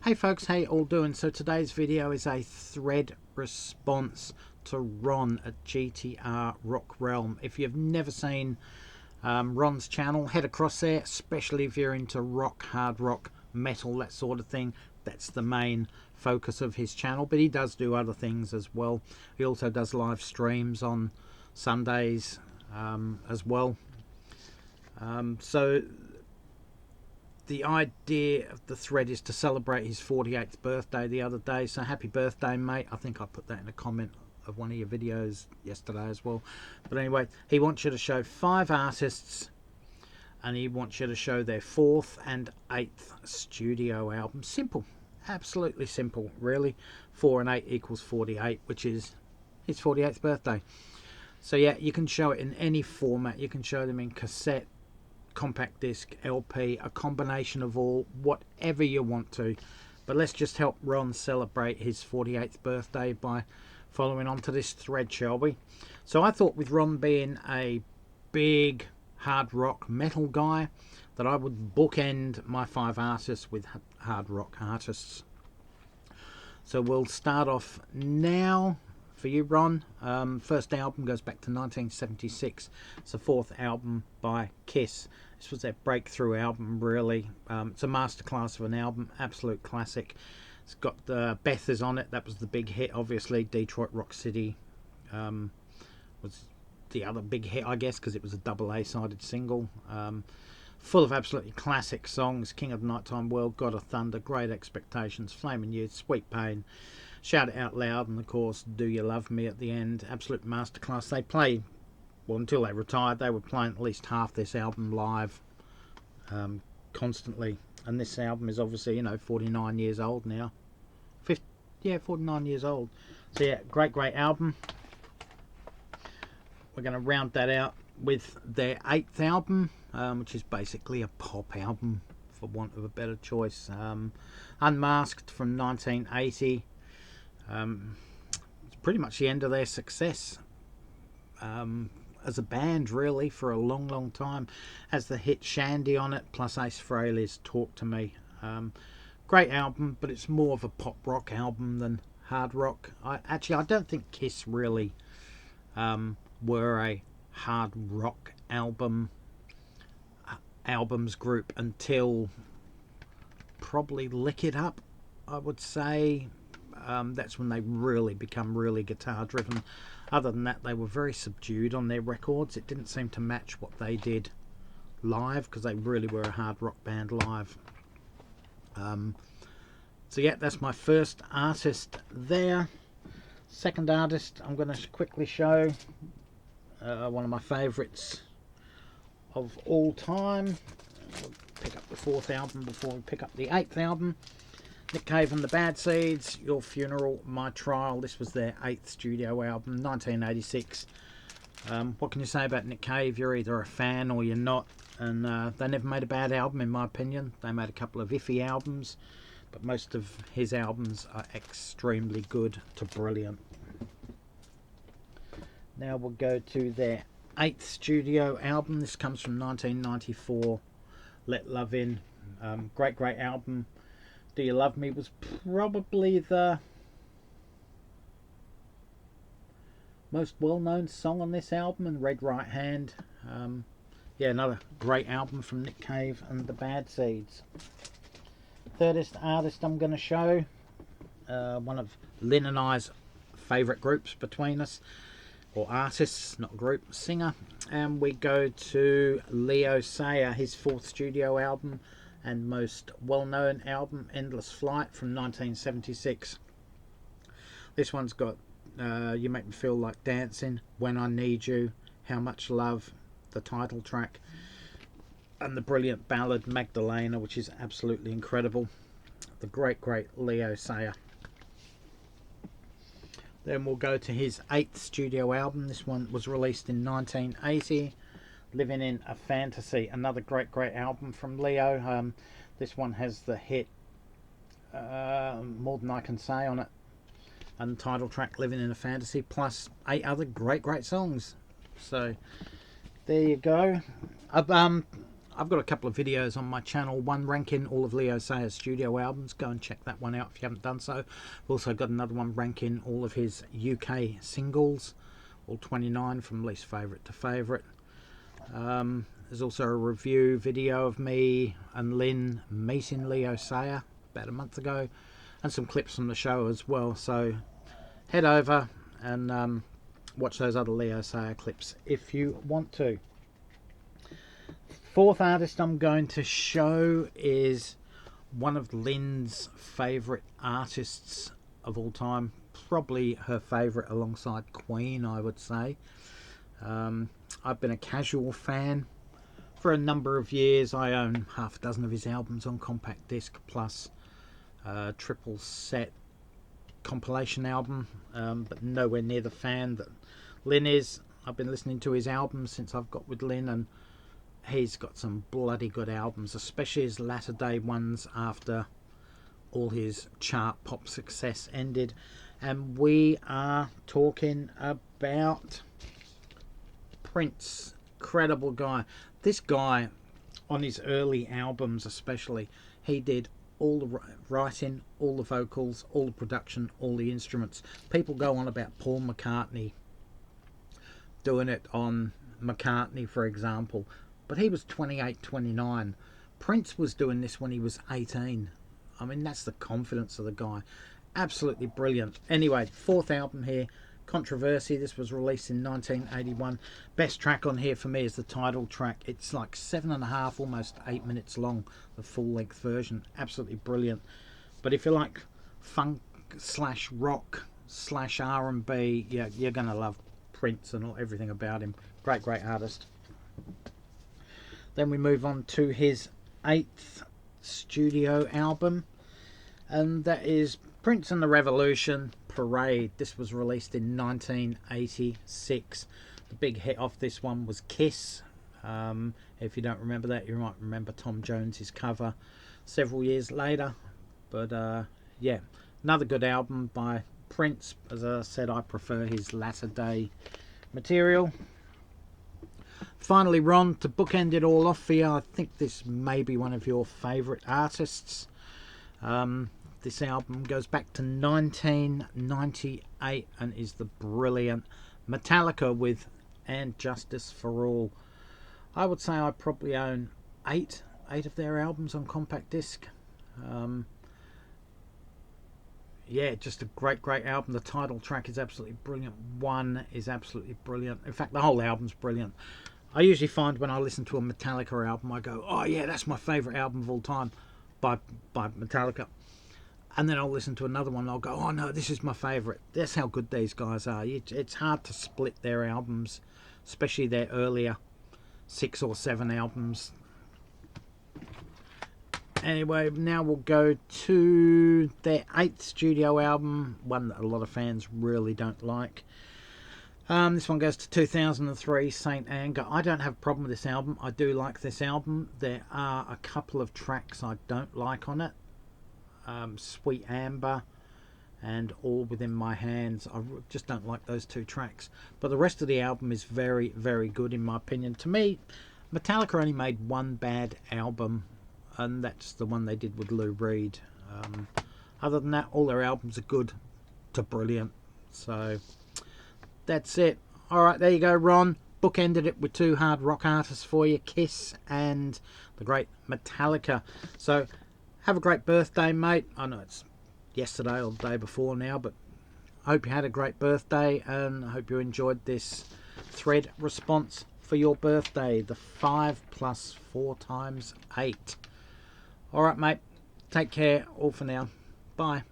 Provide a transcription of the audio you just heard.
Hey folks, how you all doing? So today's video is a thread response to Ron at GTR Rock Realm. If you've never seen Ron's channel, head across there, especially if you're into rock, hard rock, metal, that sort of thing. That's the main focus of his channel, but he does do other things as well. He also does live streams on Sundays as well. So the idea of the thread is to celebrate his 48th birthday the other day. So happy birthday, mate. I think I put that in a comment of one of your videos yesterday as well. But anyway, he wants you to show 5 artists, and he wants you to show their 4th and 8th studio album. Simple, absolutely simple, really. 4 and 8 equals 48, which is his 48th birthday. So yeah, you can show it in any format. You can show them in cassette, compact disc, LP, a combination of all, whatever you want to. But let's just help Ron celebrate his 48th birthday by following on to this thread, shall we? So I thought, with Ron being a big hard rock metal guy, that I would bookend my 5 artists with hard rock artists. So we'll start off now. For you, Ron, first album goes back to 1976. It's the 4th album by Kiss. This was their breakthrough album, really. It's a masterclass of an album, absolute classic. It's got Beth is on it. That was the big hit, obviously. Detroit Rock City was the other big hit, I guess, because it was a double A-sided single. Full of absolutely classic songs: King of the Nighttime World, God of Thunder, Great Expectations, Flaming Youth, Sweet Pain, Shout It Out Loud, and of course Do You Love Me at the end. Absolute masterclass. They played, well, until they retired, they were playing at least half this album live constantly. And this album is obviously, you know, 49 years old now. 49 years old. So yeah, great album. We're going to round that out with their 8th album, which is basically a pop album, for want of a better choice. Unmasked from 1980. It's pretty much the end of their success as a band, really, for a long time. Has the hit Shandy on it, plus Ace Frehley's Talk to Me. Great album, but it's more of a pop rock album than hard rock. I don't think Kiss really were a hard rock albums group until probably Lick It Up, I would say. That's when they really become really guitar driven. Other than that, they were very subdued on their records. It didn't seem to match what they did live, because they really were a hard rock band live. So yeah, that's my first artist there. Second artist I'm going to quickly show, one of my favourites of all time. We'll pick up the 4th album before we pick up the 8th album. Nick Cave and the Bad Seeds, Your Funeral, My Trial. This was their 8th studio album, 1986. What can you say about Nick Cave? You're either a fan or you're not. And they never made a bad album, in my opinion. They made a couple of iffy albums, but most of his albums are extremely good to brilliant. Now we'll go to their 8th studio album. This comes from 1994, Let Love In. Great album. Do You Love Me was probably the most well-known song on this album, and Red Right Hand. Yeah, another great album from Nick Cave and the Bad Seeds. Third artist I'm going to show, one of Lynn and I's favourite groups between us, or artists, not group, singer. And we go to Leo Sayer, his 4th studio album and most well-known album, Endless Flight from 1976. This one's got You Make Me Feel Like Dancing, When I Need You, How Much Love, the title track, and the brilliant ballad Magdalena, which is absolutely incredible. The great Leo Sayer. Then we'll go to his 8th studio album. This one was released in 1980. Living in a Fantasy, another great album from Leo. This one has the hit More Than I Can Say on it, and the title track Living in a Fantasy, plus 8 other great songs. So there you go. I've got a couple of videos on my channel, one ranking all of Leo Sayer's studio albums. Go and check that one out if you haven't done so. I've also got another one ranking all of his UK singles, all 29 from least favourite to favourite. There's also a review video of me and Lynn meeting Leo Sayer about a month ago, and some clips from the show as well. So head over and watch those other Leo Sayer clips if you want to. Fourth artist I'm going to show is one of Lynn's favourite artists of all time, probably her favourite alongside Queen, I would say. I've been a casual fan for a number of years. I own half a dozen of his albums on compact disc, plus a triple set compilation album, but nowhere near the fan that Lynn is. I've been listening to his albums since I've got with Lynn, and he's got some bloody good albums, especially his latter day ones after all his chart pop success ended. And we are talking about Prince. Incredible guy. This guy, on his early albums especially, he did all the writing, all the vocals, all the production, all the instruments. People go on about Paul McCartney doing it on McCartney, for example, but he was 28, 29. Prince was doing this when he was 18. I mean, that's the confidence of the guy. Absolutely brilliant. Anyway, fourth album here, Controversy. This was released in 1981. Best track on here for me is the title track. It's like 7.5, almost 8 minutes long, the full-length version. Absolutely brilliant. But if you like funk slash rock slash R&B, yeah, you're going to love Prince and everything about him. Great, great artist. Then we move on to his 8th studio album, and that is Prince and the Revolution, Parade. This was released in 1986. The big hit off this one was Kiss. If you don't remember that, you might remember Tom Jones's cover several years later. But yeah, another good album by Prince. As I said, I prefer his latter day material. Finally, Ron, to bookend it all off for you, I think this may be one of your favourite artists. This album goes back to 1998 and is the brilliant Metallica with And Justice for All. I would say I probably own eight of their albums on compact disc. Yeah, just a great, great album. The title track is absolutely brilliant. One is absolutely brilliant. In fact, the whole album's brilliant. I usually find when I listen to a Metallica album, I go, oh yeah, that's my favourite album of all time by Metallica. And then I'll listen to another one and I'll go, oh no, this is my favourite. That's how good these guys are. It's hard to split their albums, especially their earlier 6 or 7 albums. Anyway, now we'll go to their 8th studio album, one that a lot of fans really don't like. This one goes to 2003, Saint Anger. I don't have a problem with this album. I do like this album. There are a couple of tracks I don't like on it. Sweet Amber and All Within My Hands. I just don't like those 2 tracks. But the rest of the album is very, very good in my opinion. To me, Metallica only made one bad album, and that's the one they did with Lou Reed. Other than that, all their albums are good to brilliant. So that's it. Alright, there you go, Ron. Bookended it with 2 hard rock artists for you, Kiss and the great Metallica. So have a great birthday, mate. I know it's yesterday or the day before now, but I hope you had a great birthday, and I hope you enjoyed this thread response for your birthday, the 5 + 4 × 8. Alright, mate. Take care. All for now. Bye.